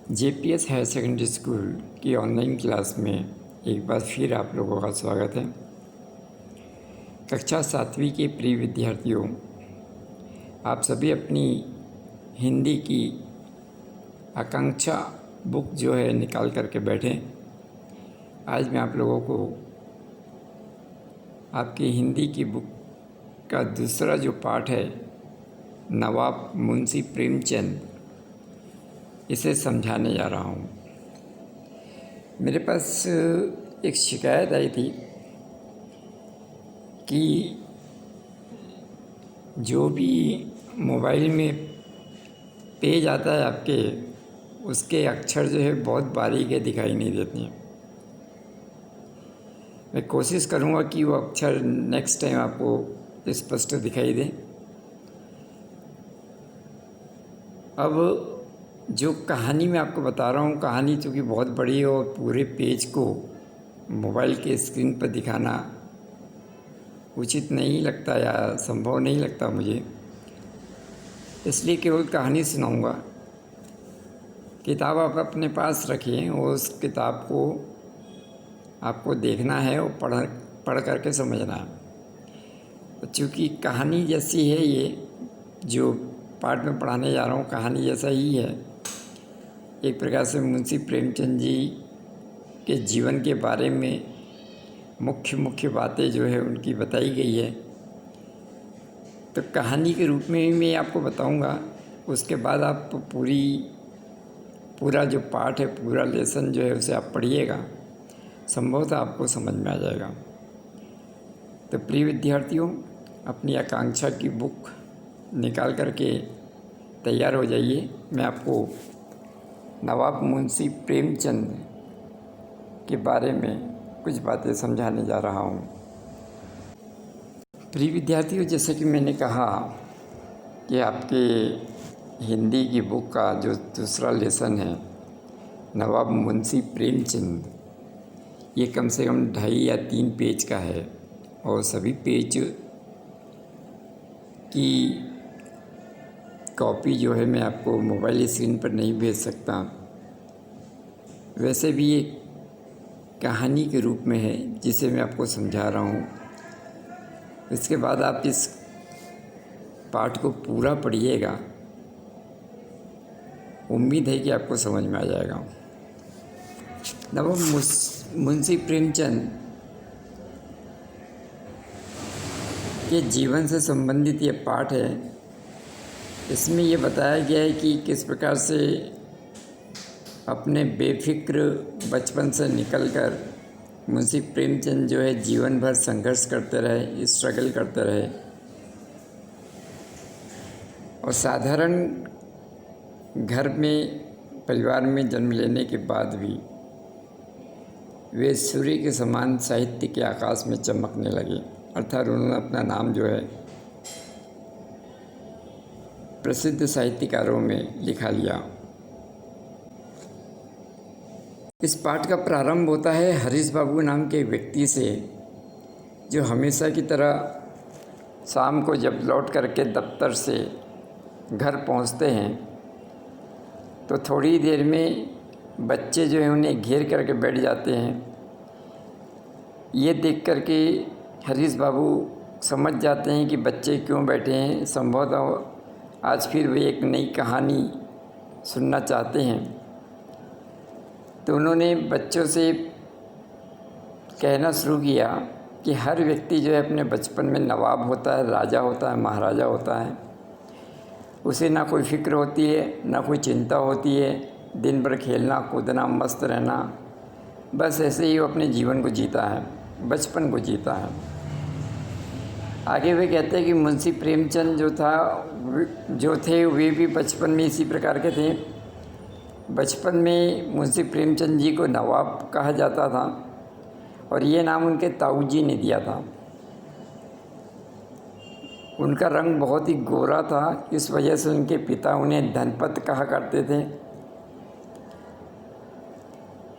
JPS higher secondary school की online class में एक बार फिर आप लोगों का स्वागत है। कक्षा 7वीं के प्रिय विद्यार्थियों, आप सभी अपनी हिंदी की आकांक्षा बुक जो है निकाल करके बैठें। आज मैं आप लोगों को आपकी हिंदी की बुक का दूसरा जो पाठ है, नवाब मुंशी प्रेमचंद, इसे समझाने जा रहा हूँ। मेरे पास एक शिकायत आई थी कि जो भी मोबाइल में पेज आता है आपके, उसके अक्षर जो है बहुत बारीक है, दिखाई नहीं देते हैं। मैं कोशिश करूँगा कि वो अक्षर नेक्स्ट टाइम आपको स्पष्ट दिखाई दे। अब जो कहानी मैं आपको बता रहा हूँ, कहानी चूँकि बहुत बड़ी है और पूरे पेज को मोबाइल के स्क्रीन पर दिखाना उचित नहीं लगता या संभव नहीं लगता मुझे, इसलिए केवल कहानी सुनाऊंगा। किताब आप अपने पास रखिए और उस किताब को आपको देखना है और पढ़ करके समझना है। चूँकि कहानी जैसी है, ये जो पाठ में पढ़ाने जा रहा हूँ कहानी जैसा ही है। एक प्रकार से मुंशी प्रेमचंद जी के जीवन के बारे में मुख्य बातें जो है उनकी बताई गई है, तो कहानी के रूप में ही मैं आपको बताऊंगा। उसके बाद आप पूरा जो पाठ है, पूरा लेसन जो है उसे आप पढ़िएगा, संभवतः आपको समझ में आ जाएगा। तो प्रिय विद्यार्थियों, अपनी आकांक्षा की बुक निकाल करके तैयार हो जाइए। मैं आपको नवाब मुंशी प्रेमचंद के बारे में कुछ बातें समझाने जा रहा हूँ। प्रिय विद्यार्थियों, जैसे कि मैंने कहा कि आपके हिंदी की बुक का जो दूसरा लेसन है, नवाब मुंशी प्रेमचंद, ये कम से कम 2.5 या 3 पेज का है और सभी पेज की कॉपी जो है मैं आपको मोबाइल स्क्रीन पर नहीं भेज सकता। वैसे भी ये कहानी के रूप में है जिसे मैं आपको समझा रहा हूँ। इसके बाद आप इस पाठ को पूरा पढ़िएगा, उम्मीद है कि आपको समझ में आ जाएगा। नवाब मुंशी प्रेमचंद के जीवन से संबंधित ये पाठ है। इसमें ये बताया गया है कि किस प्रकार से अपने बेफिक्र बचपन से निकलकर मुंशी प्रेमचंद जो है जीवन भर संघर्ष करते रहे, स्ट्रगल करते रहे और साधारण घर में, परिवार में जन्म लेने के बाद भी वे सूर्य के समान साहित्य के आकाश में चमकने लगे। अर्थात उन्होंने अपना नाम जो है प्रसिद्ध साहित्यकारों में लिखा लिया। इस पाठ का प्रारंभ होता है हरीश बाबू नाम के व्यक्ति से, जो हमेशा की तरह शाम को जब लौट करके दफ्तर से घर पहुंचते हैं तो थोड़ी देर में बच्चे जो हैं उन्हें घेर करके बैठ जाते हैं। ये देख करके हरीश बाबू समझ जाते हैं कि बच्चे क्यों बैठे हैं, संभवतः आज फिर वे एक नई कहानी सुनना चाहते हैं। तो उन्होंने बच्चों से कहना शुरू किया कि हर व्यक्ति जो है अपने बचपन में नवाब होता है, राजा होता है, महाराजा होता है। उसे ना कोई फ़िक्र होती है, ना कोई चिंता होती है, दिन भर खेलना कूदना, मस्त रहना, बस ऐसे ही वो अपने जीवन को जीता है, बचपन को जीता है। आगे वे कहते हैं कि मुंशी प्रेमचंद जो थे वे भी बचपन में इसी प्रकार के थे। बचपन में मुंशी प्रेमचंद जी को नवाब कहा जाता था और ये नाम उनके ताऊ जी ने दिया था। उनका रंग बहुत ही गोरा था, इस वजह से उनके पिता उन्हें धनपत कहा करते थे।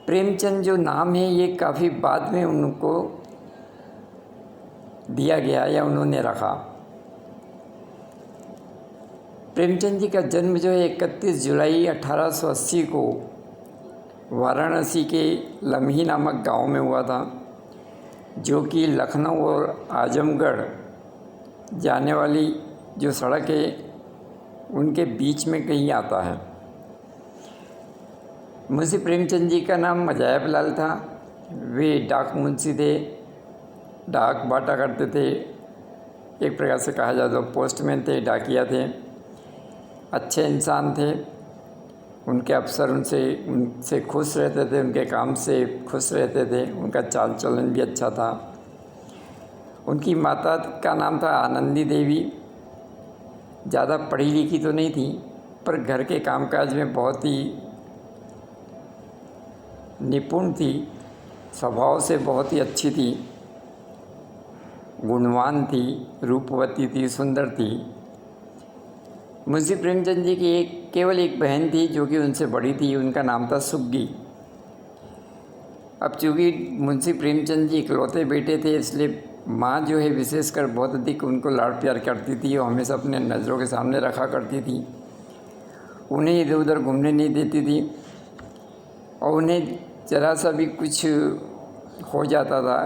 प्रेमचंद जो नाम है ये काफ़ी बाद में उनको दिया गया या उन्होंने रखा। प्रेमचंद जी का जन्म जो है 31 जुलाई 1880 को वाराणसी के लम्ही नामक गांव में हुआ था, जो कि लखनऊ और आजमगढ़ जाने वाली जो सड़क है उनके बीच में कहीं आता है। मुंशी प्रेमचंद जी का नाम अजायब लाल था। वे डाक मुंशी थे, डाक बांटा करते थे, एक प्रकार से कहा जाए तो पोस्टमैन थे, डाकिया थे। अच्छे इंसान थे। उनके अफसर उनसे खुश रहते थे, उनके काम से खुश रहते थे, उनका चाल चलन भी अच्छा था। उनकी माता का नाम था आनंदी देवी। ज़्यादा पढ़ी लिखी तो नहीं थी, पर घर के कामकाज में बहुत ही निपुण थी, स्वभाव से बहुत ही अच्छी थी, गुणवान थी, रूपवती थी, सुंदर थी। मुंशी प्रेमचंद जी की केवल एक बहन थी जो कि उनसे बड़ी थी, उनका नाम था सुग्गी। अब चूँकि मुंशी प्रेमचंद जी इकलौते बेटे थे, इसलिए माँ जो है विशेषकर बहुत अधिक उनको लाड प्यार करती थी और हमेशा अपने नज़रों के सामने रखा करती थी। उन्हें इधर उधर घूमने नहीं देती थी और उन्हें ज़रा सा भी कुछ हो जाता था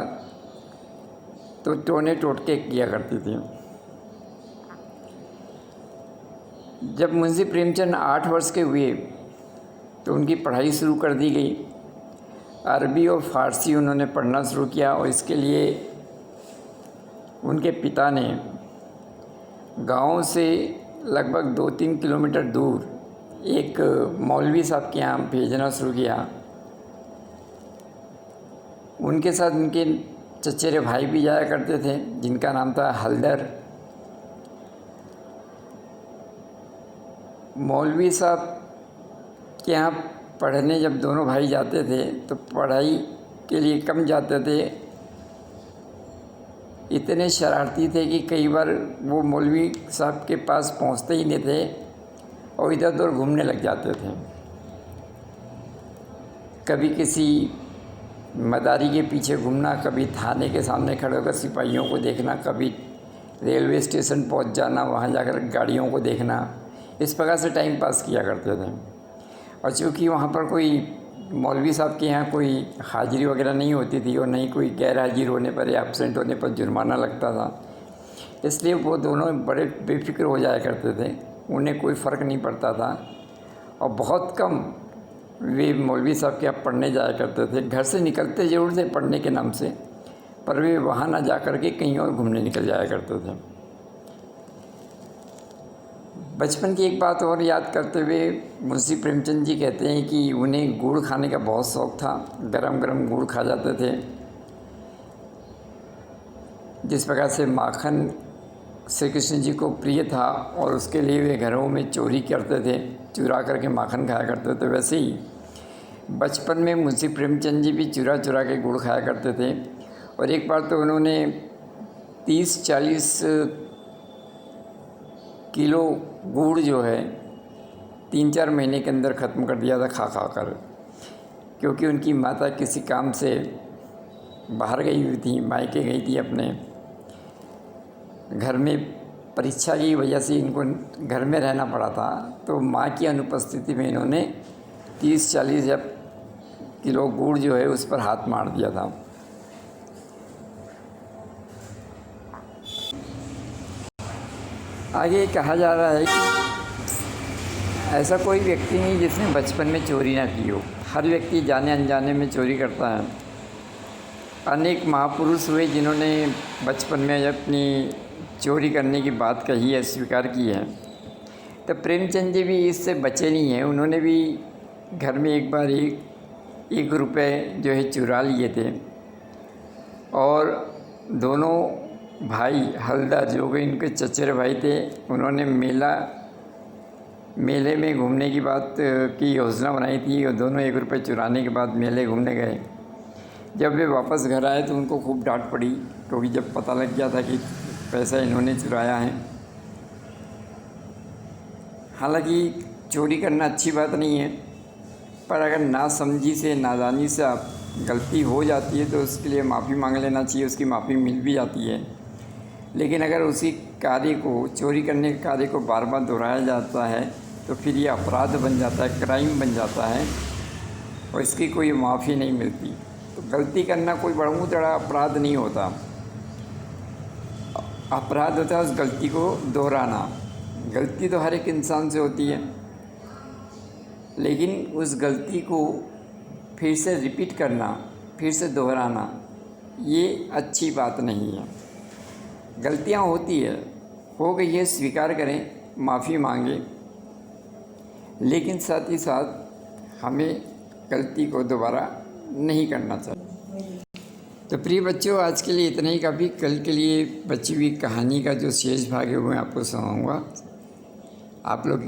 तो टोने टोटके किया करती थी। जब मुंशी प्रेमचंद 8 वर्ष के हुए तो उनकी पढ़ाई शुरू कर दी गई। अरबी और फ़ारसी उन्होंने पढ़ना शुरू किया और इसके लिए उनके पिता ने गांव से लगभग 2-3 किलोमीटर दूर एक मौलवी साहब के यहाँ भेजना शुरू किया। उनके साथ उनके चचेरे भाई भी जाया करते थे, जिनका नाम था हलदर। मौलवी साहब के यहाँ पढ़ने जब दोनों भाई जाते थे तो पढ़ाई के लिए कम जाते थे। इतने शरारती थे कि कई बार वो मौलवी साहब के पास पहुँचते ही नहीं थे और इधर उधर घूमने लग जाते थे। कभी किसी मदारी के पीछे घूमना, कभी थाने के सामने खड़े होकर सिपाहियों को देखना, कभी रेलवे स्टेशन पहुंच जाना, वहां जाकर गाड़ियों को देखना। इस प्रकार से टाइम पास किया करते थे। और चूँकि वहाँ पर कोई मौलवी साहब के यहाँ कोई हाजिरी वगैरह नहीं होती थी और नहीं कोई गैर हाजिर होने पर या एब्सेंट होने पर जुर्माना लगता था, इसलिए वो दोनों बड़े बेफिक्र हो जाया करते थे। उन्हें कोई फ़र्क नहीं पड़ता था और बहुत कम वे मौलवी साहब के यहाँ पढ़ने जाया करते थे। घर से निकलते ज़रूर थे पढ़ने के नाम से, पर वे वहाँ ना जा कर के कहीं और घूमने निकल जाया करते थे। बचपन की एक बात और याद करते हुए मुंशी प्रेमचंद जी कहते हैं कि उन्हें गुड़ खाने का बहुत शौक़ था। गरम गरम गुड़ खा जाते थे। जिस प्रकार से माखन श्री कृष्ण जी को प्रिय था और उसके लिए वे घरों में चोरी करते थे, चुरा करके माखन खाया करते थे, वैसे ही बचपन में मुंशी प्रेमचंद जी भी चुरा चुरा के गुड़ खाया करते थे। और एक बार तो उन्होंने 30-40 किलो गुड़ जो है 3-4 महीने के अंदर ख़त्म कर दिया था खा खा कर, क्योंकि उनकी माता किसी काम से बाहर गई हुई थी, मायके गई थी अपने। घर में परीक्षा की वजह से इनको घर में रहना पड़ा था, तो माँ की अनुपस्थिति में इन्होंने 30-40 किलो गुड़ जो है उस पर हाथ मार दिया था। आगे कहा जा रहा है कि ऐसा कोई व्यक्ति नहीं जिसने बचपन में चोरी ना की हो। हर व्यक्ति जाने अनजाने में चोरी करता है। अनेक महापुरुष हुए जिन्होंने बचपन में अपनी चोरी करने की बात कही है, स्वीकार की है। तो प्रेमचंद जी भी इससे बचे नहीं हैं। उन्होंने भी घर में एक बार 1 रुपये जो है चुरा लिए थे और दोनों भाई हलदर जो कि इनके चचेरे भाई थे, उन्होंने मेले में घूमने की बात की योजना बनाई थी और दोनों 1 रुपये चुराने के बाद मेले घूमने गए। जब वे वापस घर आए तो उनको खूब डांट पड़ी, क्योंकि जब पता लग गया था कि पैसा इन्होंने चुराया है। हालांकि चोरी करना अच्छी बात नहीं है, पर अगर नासमझी से, नादानी से आप गलती हो जाती है तो उसके लिए माफ़ी मांग लेना चाहिए, उसकी माफ़ी मिल भी जाती है। लेकिन अगर उसी कार्य को, चोरी करने के कार्य को बार बार दोहराया जाता है तो फिर ये अपराध बन जाता है, क्राइम बन जाता है। और इसकी कोई माफ़ी नहीं मिलती। तो गलती करना कोई बहुत बड़ा अपराध नहीं होता। अपराध होता है उस गलती को दोहराना। गलती तो हर एक इंसान से होती है, लेकिन उस गलती को फिर से रिपीट करना, फिर से दोहराना, ये अच्छी बात नहीं है। गलतियाँ होती है, हो गई है, स्वीकार करें, माफ़ी मांगें, लेकिन साथ ही साथ हमें गलती को दोबारा नहीं करना चाहिए। तो प्रिय बच्चों, आज के लिए इतना ही काफ़ी। कल के लिए बची हुई कहानी का जो शेष भाग है वो मैं आपको सुनाऊँगा। आप लोग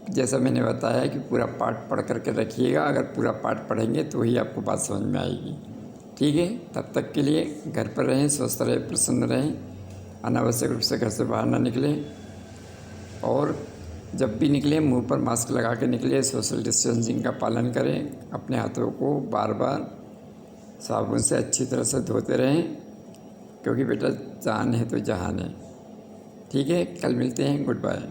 जैसा मैंने बताया कि पूरा पाठ पढ़ करके रखिएगा। अगर पूरा पाठ पढ़ेंगे तो ही आपको बात समझ में आएगी। ठीक है, तब तक के लिए घर पर रहें, स्वस्थ रहें, प्रसन्न रहें, अनावश्यक रूप से घर से बाहर ना निकलें, और जब भी निकलें मुंह पर मास्क लगा के निकलें, सोशल डिस्टेंसिंग का पालन करें, अपने हाथों को बार बार साबुन से अच्छी तरह से धोते रहें, क्योंकि बेटा जान है तो जहान है। ठीक है, कल मिलते हैं। Good bye.